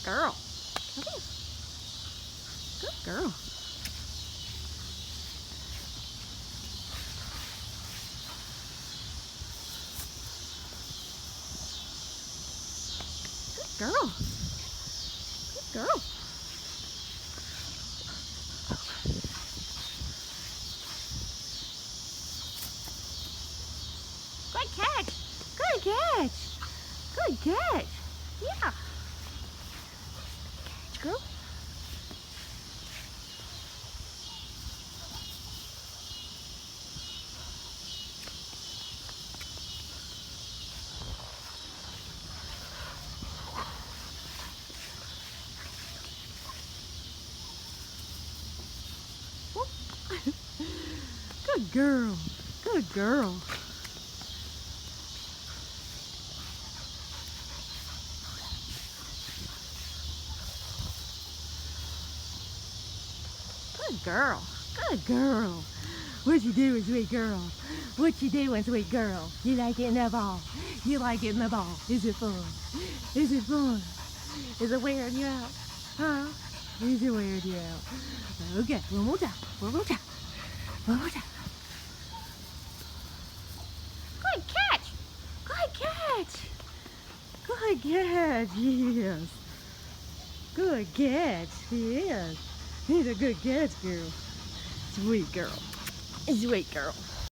girl. Come here. Good girl. Good girl. Good girl. Good catch. Good catch. Good catch. Yeah. Catch, girl. Good girl. Good girl. Good girl. Good girl. What you doing, sweet girl? What you doing, sweet girl? You like getting that ball? You like getting the ball? Is it fun? Is it fun? Is it wearing you out? Huh? Is it wearing you out? Okay, one more time. One more time. One more time. Good catch. Good catch. Good catch. Yes. Good catch. Yes. He's a good catch, girl. Sweet girl. Sweet girl.